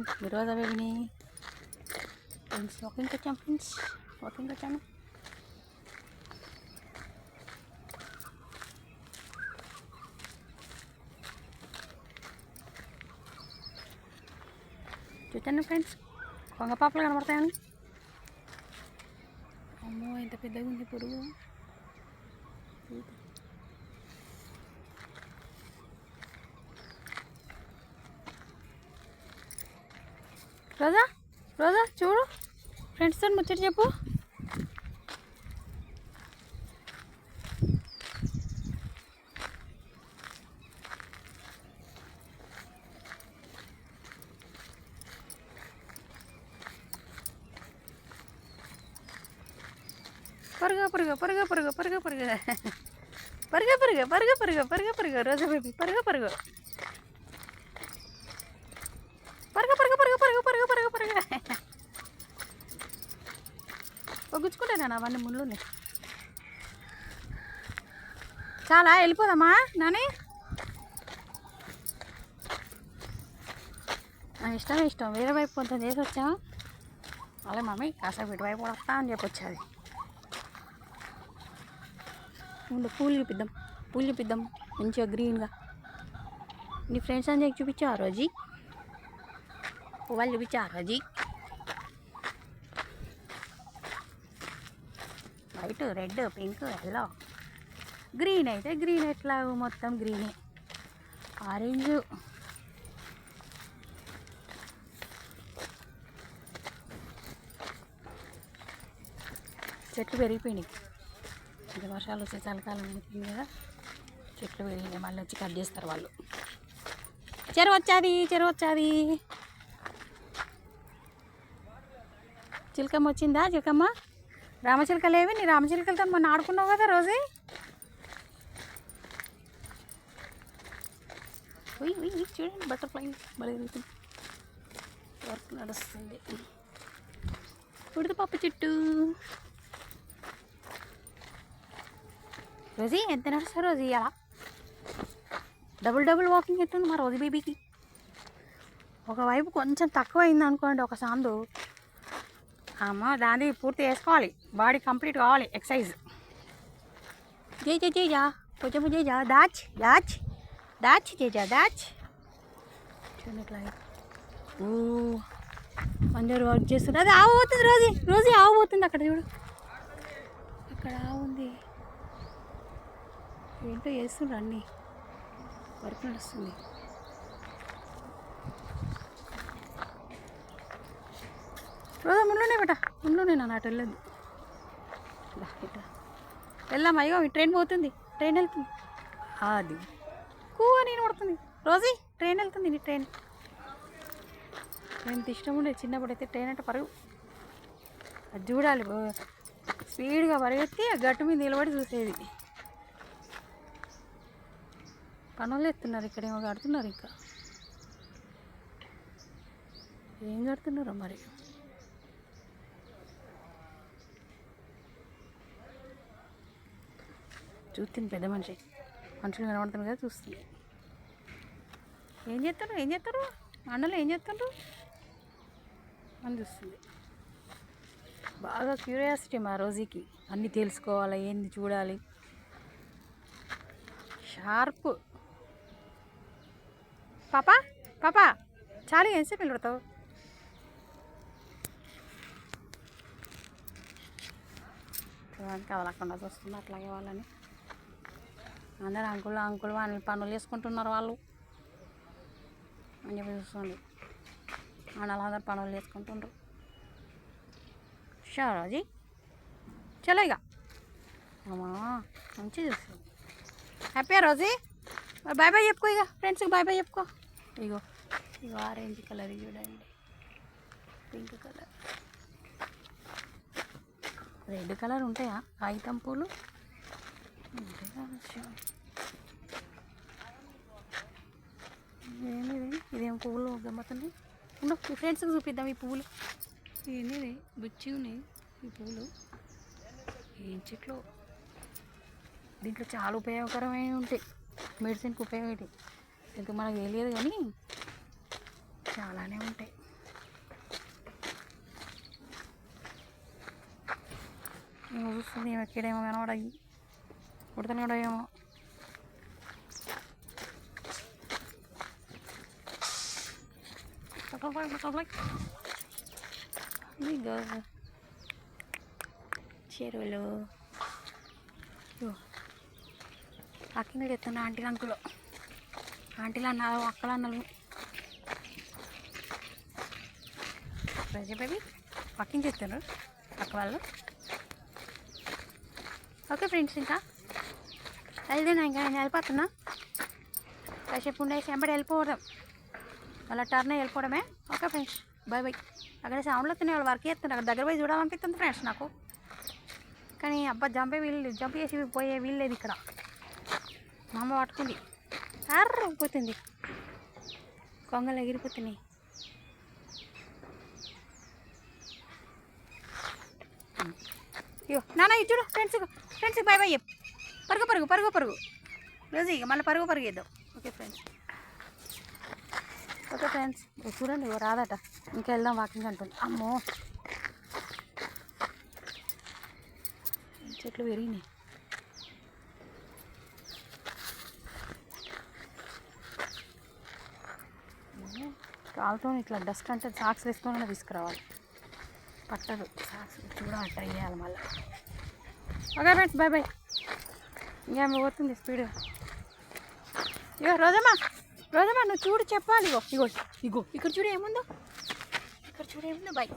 ఈరోజు బేబీని ఫ్రెండ్స్ వాకింగ్కి వచ్చాం. వాకింగ్కి వచ్చాను. చూడండి ఫ్రెండ్స్, కొంగ పాపలు కనబడతాయని. అమ్మో ఎంత పెద్దగా ఉంది పురుగు. రోజా రోజా చూడు, ఫ్రెండ్స్తో ముచ్చట చెప్పు. పరుగు పరుగు పరుగు పరుగు పరుగు పరుగు పరుగు పరుగు పరుగు పరుగు పరుగు పరుగు రోజా బేబీ పరుగు పరుగు పరుగు పరుగు పరుగు పరుగు పరుగు పరుగు పరుగు గుచ్చుకుంటాను అవన్నీ ముళ్ళుని. చాలా వెళ్ళిపోదామా నాని? నా ఇష్టం వేరే వైపు కొంచెం చేసి వచ్చాము. అలాగే మమ్మీ కాసేపు ఇటువైపు వస్తా అని చెప్పొచ్చాది. ముందు పూలు చూపిద్దాం మంచిగా గ్రీన్గా. నీ ఫ్రెండ్స్ అని చూపించా ఆ రోజు, పువ్వులు చూపించా ఆ రోజు. White, red, pink, yellow, green. అయితే గ్రీన్ ఎట్లా మొత్తం గ్రీనే. ఆరెంజ్, చెట్లు పెరిగిపోయినాయి. ఇంకా వర్షాలు వచ్చే చలికాలం అయిపోయింది కదా, చెట్లు పెరిగినాయి. మళ్ళీ వచ్చి కట్ చేస్తారు వాళ్ళు. చెరువు వచ్చాది. చిలకమ్మ వచ్చిందా? చిలకమ్మ రామచిలకలేవి. నీ రామచిలకలతో మొన్న ఆడుకున్నావు కదా రోజు. చూడండి బటర్ఫ్లై బలి వర్క్ నడుస్తుంది. ఉడిత పప్పు చెట్టు. రోజీ ఎంత నడుస్తారు రోజు? ఇలా డబుల్ వాకింగ్ అవుతుంది మా రోజు బేబీకి. ఒకవైపు కొంచెం తక్కువ అయింది అనుకోండి ఒక సాందు, అమ్మ దాన్ని పూర్తి వేసుకోవాలి. బాడీ కంప్లీట్ కావాలి. ఎక్సర్సైజ్ జేజా కొంచెం జేజా దాచ్ చూడండి ఇట్లా. అందరూ వర్క్ చేస్తున్నారు. అది ఆవు పోతుంది రోజు ఆవు పోతుంది. అక్కడ చూడు, అక్కడ ఆవు ఉంది. ఏంటో చేస్తుండ్రు అన్నీ, వర్క్ నడుస్తుంది. రోజా ముందులోనే నా అటు వెళ్ళదు. ఇట్లా వెళ్దాం. అయ్యో ట్రైన్ పోతుంది, ట్రైన్ వెళ్తుంది. అది నేను పడుతుంది రోజీ. ట్రైన్ వెళ్తుంది. నీ ట్రైన్ ఎంత ఇష్టం ఉండే చిన్నప్పుడైతే. ట్రైన్ అంటే పరుగు, అది చూడాలి. స్పీడ్గా పరిగెత్తి ఆ గట్టు మీద నిలబడి చూసేది. పనులు ఎత్తున్నారు ఇక్కడేమో కడుతున్నారు. ఇంకా ఏం కడుతున్నారో మరి. చూస్తుంది పెద్ద మనుషులు కనబడుతుంది కదా, చూస్తుంది. ఏం చేస్తారు అన్నలు ఏం చేస్తుండ్రు అని చూస్తుంది. బాగా క్యూరియాసిటీ మా రోజీకి. అన్నీ తెలుసుకోవాలి, ఏంది చూడాలి. షార్ప్. పాపా చాలు, ఎంతసేపు నిలబడతావు? కదలకుండా చూస్తుంది అట్లాగే వాళ్ళని. అందరు అంకుల్ వాళ్ళని పనులు చేసుకుంటున్నారు వాళ్ళు అని చెప్పి చూస్తుంది. అందరు పనులు చేసుకుంటుండ్రు. షారాజీ చలో ఇక అమ్మా మంచిగా చూస్తుంది. హ్యాపీయా రోజీ? బాయ్ చెప్పుకో ఇక ఫ్రెండ్స్కి. బాయ్ చెప్పుకో. ఇగో ఆరెంజ్ కలర్ చూడండి, పింక్ కలర్, రెడ్ కలర్ ఉంటాయా కాగితం పూలు? ఇదేం పువ్వులు గమ్మతుంది. ఈ ఫ్రెండ్స్కి చూపిద్దాం ఈ పువ్వులు. ఏంది బుచ్చి ఉన్నాయి ఈ పువ్వులు. ఏం చెట్లు. దీంట్లో చాలా ఉపయోగకరమైనవి ఉంటాయి. మెడిసిన్కి ఉపయోగపడేవి. ఇంకా మనకు తెలియదు కానీ చాలానే ఉంటాయి. ఏమో ఎక్కడేమో కనబడాయి ఉడతలు కూడా ఏమో. ఇదిగో చెరువులు వాకింగ్ చేస్తున్నా ఆంటీలు అంకులు ఆంటీలు అన్నారు అక్కలు అన్నారు ప్రజ బేబీ వాకింగ్ చేస్తున్నారు అక్క వాళ్ళు. ఓకే ఫ్రెండ్స్ ఇంకా వెళ్దేనా ఇంకా నేను వెళ్ళిపోతున్నా కాసేపు ఉండేసి వెంబడి వెళ్ళిపోవడం మళ్ళీ టర్న్ వెళ్ళిపోవడమే. Okay friends bye bye. అక్కడ సౌండ్లో తినే వాళ్ళు వర్క్ చేస్తున్నారు అక్కడ దగ్గర పోయి చూడాలనిపిస్తుంది ఫ్రెండ్స్ నాకు. కానీ అబ్బా జంప్ చేసి పోయే వీలు లేదు ఇక్కడ. మా అమ్మ పట్టుకుంది పోతుంది కొంగలు ఎగిరిపోతున్నాయి. అయ్యో నాన్న ఇది చూడు ఫ్రెండ్స్ బాయ్ బాయ్ పరుగు పరుగు పరుగు పరుగు రోజు ఇక మళ్ళీ పరుగు వేద్దాం. ఓకే ఫ్రెండ్స్ చూడండి రాదట ఇంకా వెళ్దాం వాకింగ్ అంటుంది. అమ్మో చెట్లు పెరిగినాయి. కాలుతో ఇట్లా డస్ట్ అంటే సాక్స్ వేసుకొని తీసుకురావాలి పట్టదు సాక్స్ కూడా ట్రై చేయాలి మళ్ళీ. Okay friends bye bye. ఇంకా పోతుంది స్పీడ్. ఇగో రోజమ్మా నువ్వు చూడు చెప్పాలి. ఇగో ఇక్కడ చూడు ఏముందో బాయ్.